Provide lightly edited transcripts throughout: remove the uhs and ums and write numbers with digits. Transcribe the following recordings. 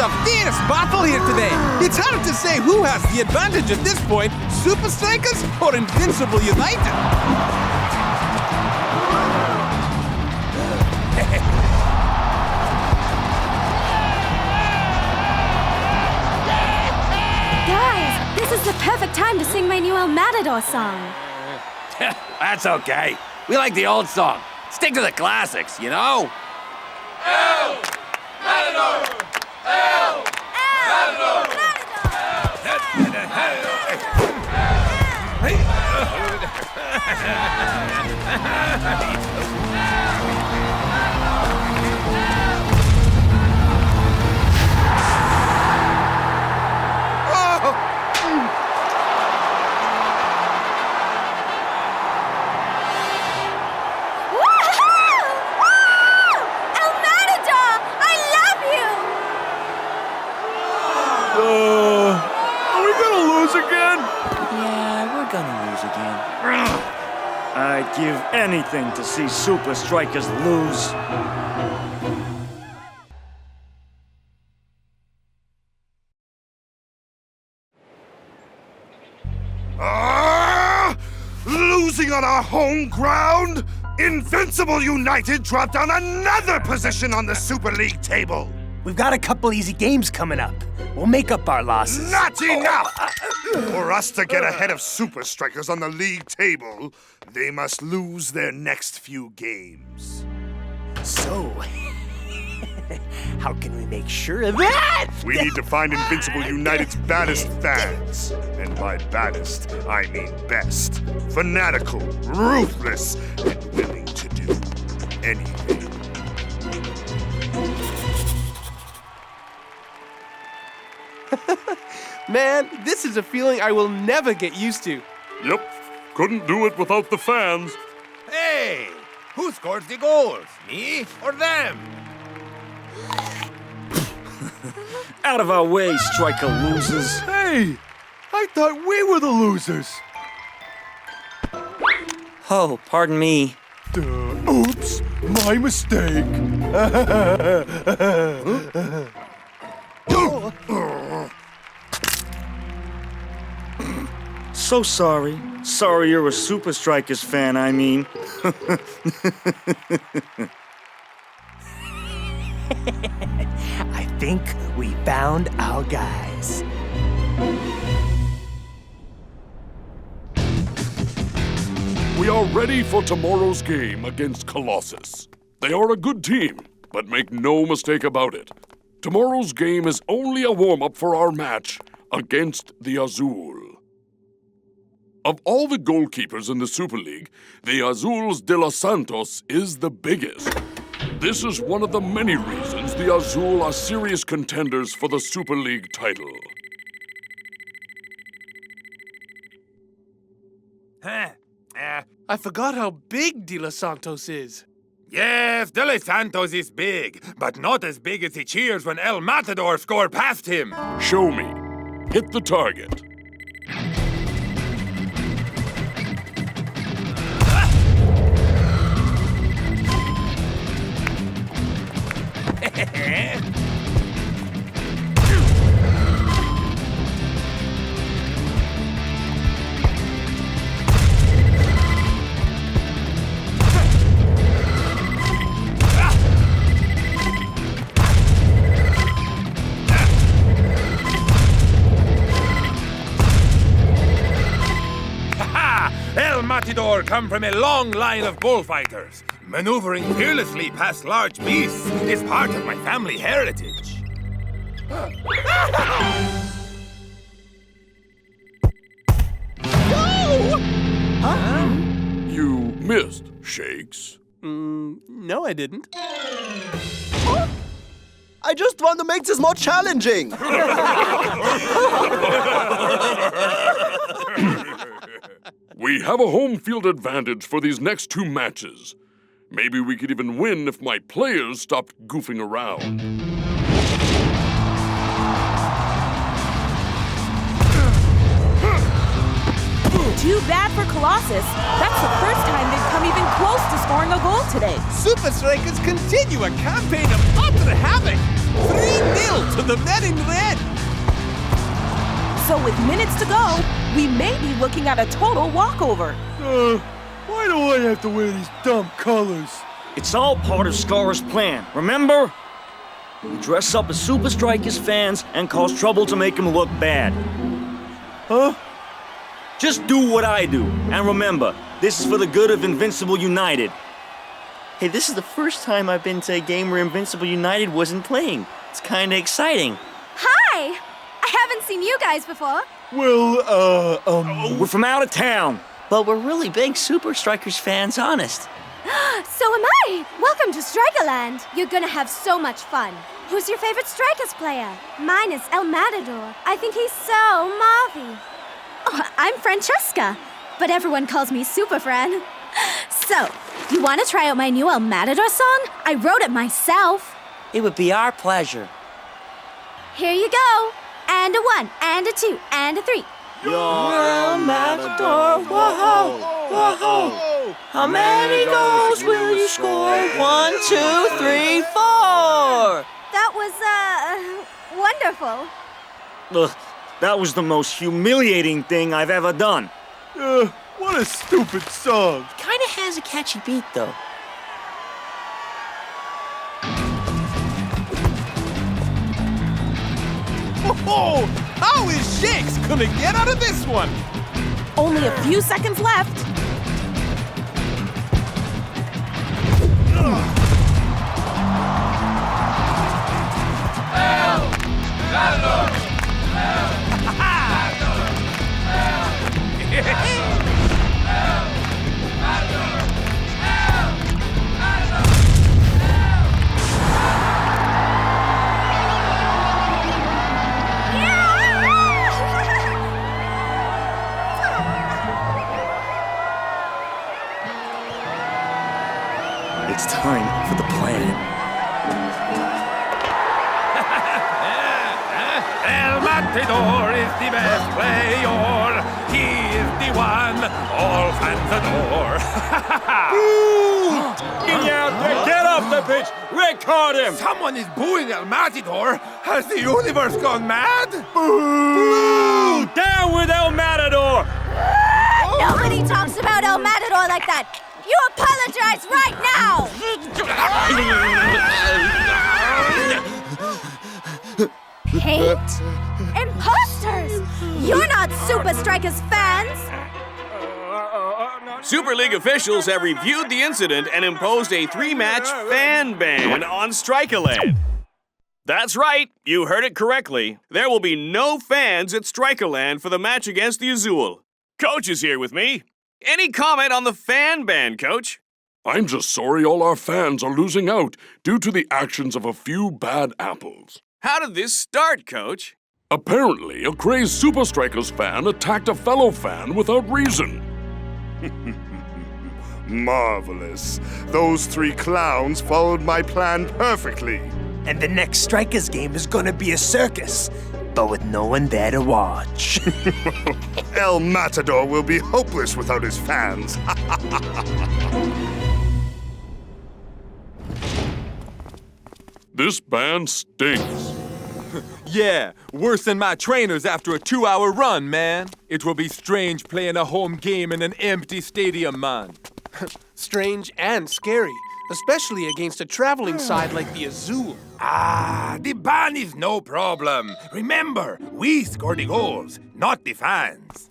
It's a fierce battle here today. It's hard to say who has the advantage at this point, Supa Strikas or Invincible United. Guys, this is the perfect time to sing my new Matador song. That's okay. We like the old song. Stick to the classics, you know? El Matador! El Matador! I'd give anything to see Supa Strikas lose. Losing on our home ground? Invincible United dropped down another position on the Super League table. We've got a couple easy games coming up. We'll make up our losses. Not enough! For us to get ahead of Supa Strikas on the league table, they must lose their next few games. So, how can we make sure of that? We need to find Invincible United's baddest fans. And by baddest, I mean best. Fanatical, ruthless, and willing to do anything. Man, this is a feeling I will never get used to. Yep, couldn't do it without the fans. Hey! Who scores the goals? Me or them? Out of our way, striker losers. Hey! I thought we were the losers. Oh, pardon me. Oops, my mistake. So sorry. Sorry you're a Supa Strikas fan, I mean. I think we found our guys. We are ready for tomorrow's game against Colossus. They are a good team, but make no mistake about it. Tomorrow's game is only a warm-up for our match against the Azul. Of all the goalkeepers in the Super League, the Azul's de los Santos is the biggest. This is one of the many reasons the Azul are serious contenders for the Super League title. I forgot how big De Los Santos is. Yes, De Los Santos is big, but not as big as he cheers when El Matador score past him. Show me. Hit the target. El Matador come from a long line of bullfighters. Maneuvering fearlessly past large beasts is part of my family heritage. You missed, Shakes. No, I didn't. I just want to make this more challenging. We have a home field advantage for these next two matches. Maybe we could even win if my players stopped goofing around. Too bad for Colossus. That's the first time they've come even close to scoring a goal today. Supa Strikas continue a campaign of utter havoc. 3-0 to the men in red. So with minutes to go, we may be looking at a total walkover. Why do I have to wear these dumb colors? It's all part of Scar's plan, remember? We dress up as Supa Strikas fans and cause trouble to make him look bad. Huh? Just do what I do. And remember, this is for the good of Invincible United. Hey, this is the first time I've been to a game where Invincible United wasn't playing. It's kinda exciting. Hi! I haven't seen you guys before. Well, we're from out of town. But we're really big Supa Strikas fans, honest. So am I! Welcome to Strikerland! You're gonna have so much fun. Who's your favorite Strikers player? Mine is El Matador. I think he's so marvy. Oh, I'm Francesca, but everyone calls me Super Fran. So, you want to try out my new El Matador song? I wrote it myself. It would be our pleasure. Here you go. And a 1, and a 2, and a 3. You're El Matador, whoa, whoa. How many goals will you score? 1, 2, 3, 4. That was, wonderful. Ugh, that was the most humiliating thing I've ever done. What a stupid song. Kinda has a catchy beat, though. Oh, how is Shakes gonna get out of this one? Only a few seconds left. It's time for the plan. El Matador is the best player. He is the one all fans adore. Get off the pitch! Record him! Someone is booing El Matador. Has the universe gone mad? Boo! Down with El Matador! Nobody talks about El Matador like that. You apologize right now! Hate? Imposters! You're not Supa Strikas fans! Super League officials have reviewed the incident and imposed a 3-match fan ban on Strikerland. That's right, you heard it correctly. There will be no fans at Strikerland for the match against the Azul. Coach is here with me. Any comment on the fan ban, Coach? I'm just sorry all our fans are losing out due to the actions of a few bad apples. How did this start, Coach? Apparently, a crazed Supa Strikas fan attacked a fellow fan without reason. Marvelous. Those 3 clowns followed my plan perfectly. And the next Strikers game is gonna be a circus, but with no one there to watch. El Matador will be hopeless without his fans. This band stinks. Yeah, worse than my trainers after a 2-hour run, man. It will be strange playing a home game in an empty stadium, man. Strange and scary, especially against a traveling side like the Azul. Ah, the ban is no problem. Remember, we score the goals, not the fans.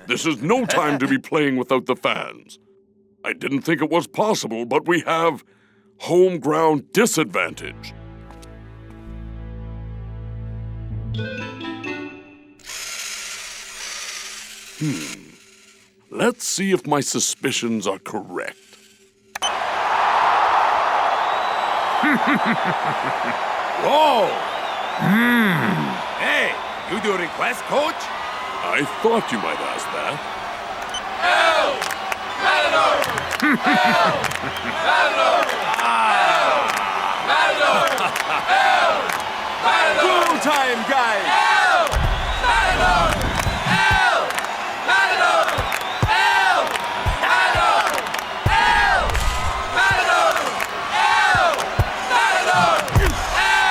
This is no time to be playing without the fans. I didn't think it was possible, but we have home ground disadvantage. Let's see if my suspicions are correct. Whoa! Hey, you do request, Coach? I thought you might ask that. El Matador! El Matador! El Matador! Go time, guys! El Matador! El Matador! El Matador! El Matador! El Matador! El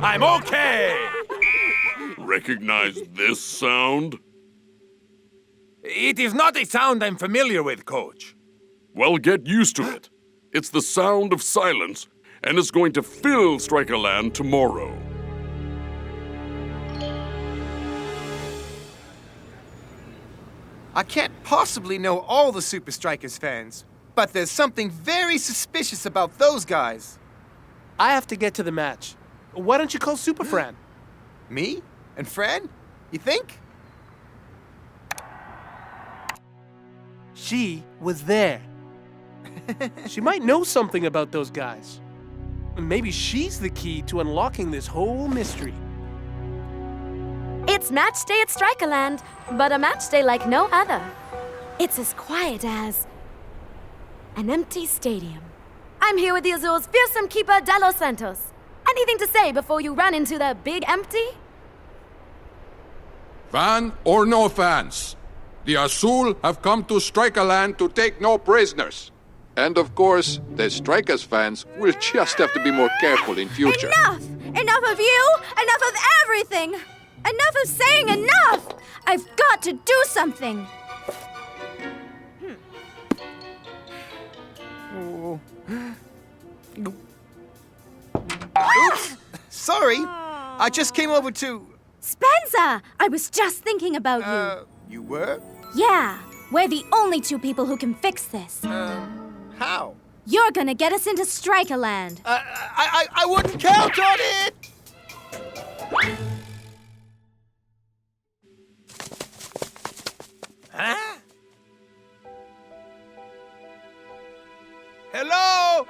I'm okay. Recognize this sound? It is not a sound I'm familiar with, Coach. Well, get used to it. It's the sound of silence, and it's going to fill Strikerland tomorrow. I can't possibly know all the Supa Strikas fans, but there's something very suspicious about those guys. I have to get to the match. Why don't you call Super Fran? Me? And Fran? You think? She was there. She might know something about those guys. Maybe she's the key to unlocking this whole mystery. It's match day at Strikerland, but a match day like no other. It's as quiet as an empty stadium. I'm here with the Azul's fearsome keeper, De Los Santos. Anything to say before you run into the big empty? Fan or no fans, the Azul have come to Strikerland to take no prisoners. And of course, the Strikas fans will just have to be more careful in future. Enough! Enough of you! Enough of everything! Enough of saying enough! I've got to do something! Oops! Sorry! I just came over to... Spencer! I was just thinking about you. You were? Yeah, we're the only two people who can fix this. How? You're gonna get us into Strikerland. I wouldn't count on it! Huh? Hello?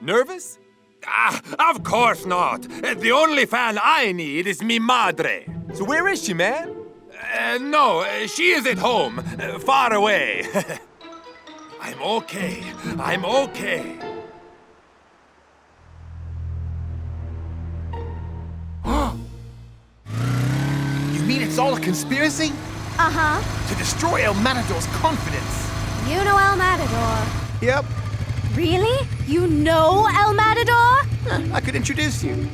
Nervous? Of course not. The only fan I need is mi madre. So where is she, man? No, she is at home, far away. I'm okay. I'm okay. You mean it's all a conspiracy? Uh-huh. To destroy El Matador's confidence? You know El Matador. Yep. Really? You know El Matador? I could introduce you.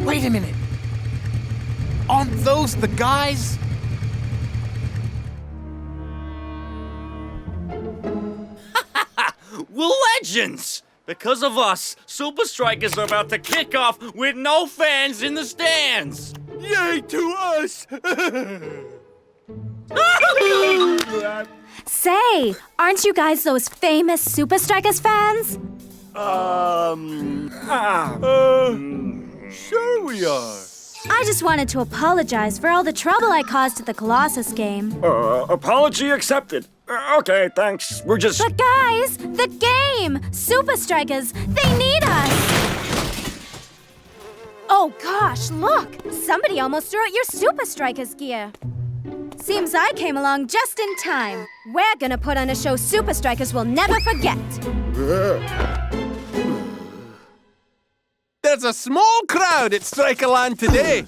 Wait a minute. Aren't those the guys? We're legends! Because of us, SupaStrikas are about to kick off with no fans in the stands! Yay to us! Say, aren't you guys those famous SupaStrikas fans? Sure we are. I just wanted to apologize for all the trouble I caused at the Colossus game. Apology accepted. Okay, thanks. We're just... But guys, the game! SupaStrikas, they need us! Oh gosh, look! Somebody almost threw out your SupaStrikas gear. Seems I came along just in time. We're gonna put on a show SupaStrikas will never forget. There's a small crowd at Strikerland today.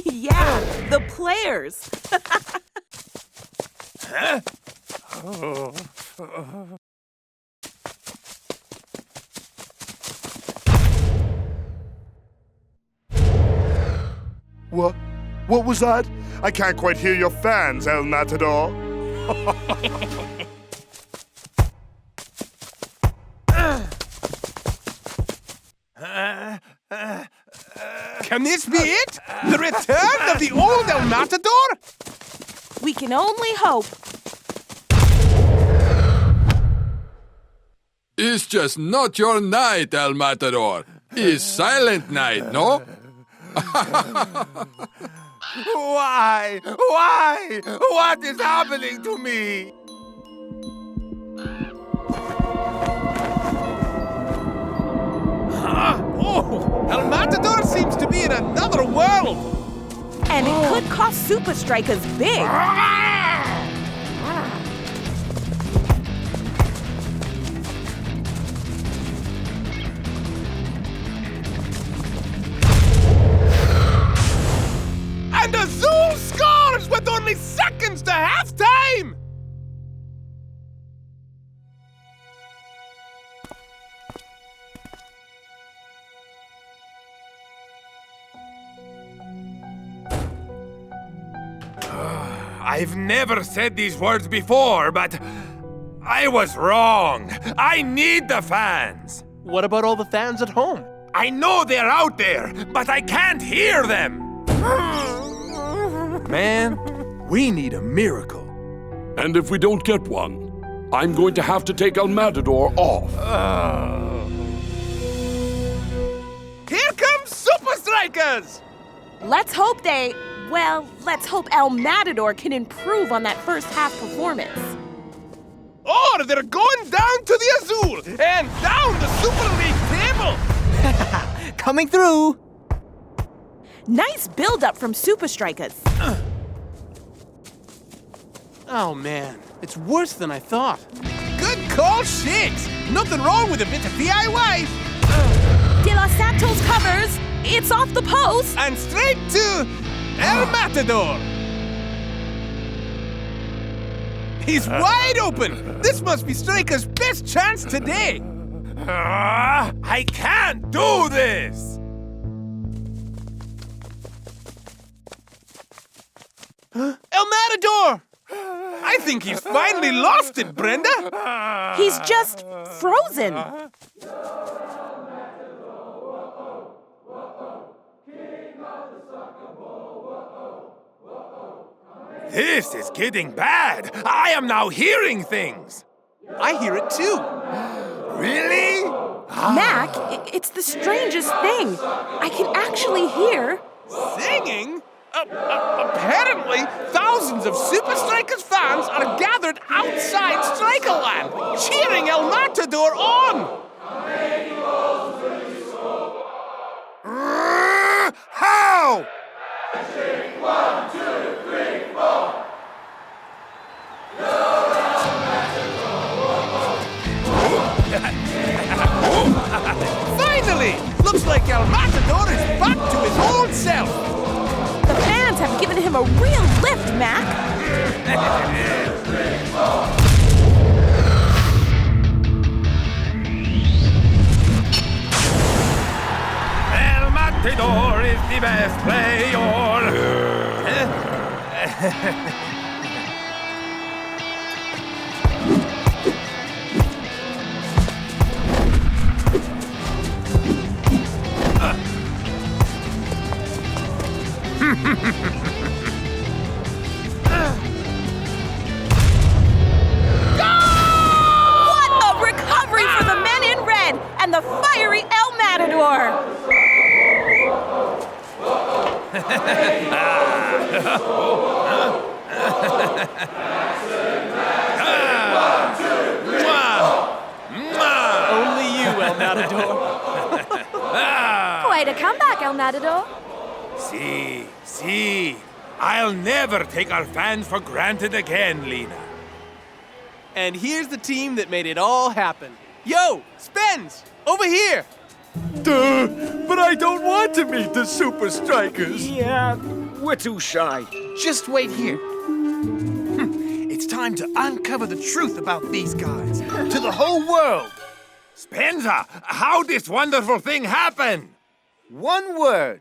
Yeah, the players. Huh? What was that? I can't quite hear your fans, El Matador. Can this be it? The return of the old El Matador? We can only hope. It's just not your night, El Matador. It's silent night, no? Why? Why? What is happening to me? Oh, El Matador seems to be in another world. And it could cost SupaStrikas big. And Azul scores with only seconds to halftime! I've never said these words before, but I was wrong. I need the fans. What about all the fans at home? I know they're out there, but I can't hear them. Man, we need a miracle. And if we don't get one, I'm going to have to take El Matador off. Here comes Supa Strikas! Let's hope let's hope El Matador can improve on that first half performance. Oh, they're going down to the Azul and down the Super League table! Coming through! Nice build-up from SupaStrikas. Oh man, it's worse than I thought. Good call, Shakes! Nothing wrong with a bit of DIY! De Los Santos covers. It's off the post. And straight to El Matador. He's wide open. This must be Striker's best chance today. I can't do this. El Matador! I think he's finally lost it, Brenda. He's just frozen. This is getting bad. I am now hearing things. I hear it too. Really? Mac, it's the strangest thing. I can actually hear... Singing? Apparently, thousands of Supa Strikas fans are gathered outside Strikerland, cheering El Matador on! How? 1, 2, 3, 4. Finally! Looks like El Matador is back to his old self! The fans have given him a real lift, Mac. El Matador is the best player. What a recovery for the men in red and the fiery El Matador! Only you, El Matador. Quite a comeback, El Matador. See. I'll never take our fans for granted again, Lena. And here's the team that made it all happen. Yo, Spence, over here. Duh, but I don't want to meet the Supa Strikas. Yeah, we're too shy. Just wait here. It's time to uncover the truth about these guys to the whole world. Spencer, how this wonderful thing happen? One word.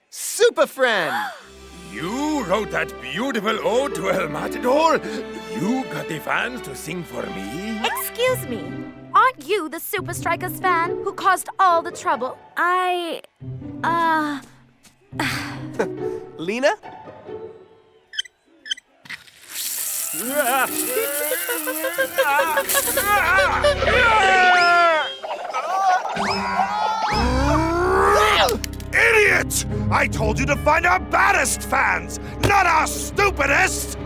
Super Friend. You wrote that beautiful ode to El Matador? You got the fans to sing for me? Excuse me. Aren't you the Supa Strikas fan who caused all the trouble? Lena? Idiot! I told you to find our baddest fans, not our stupidest!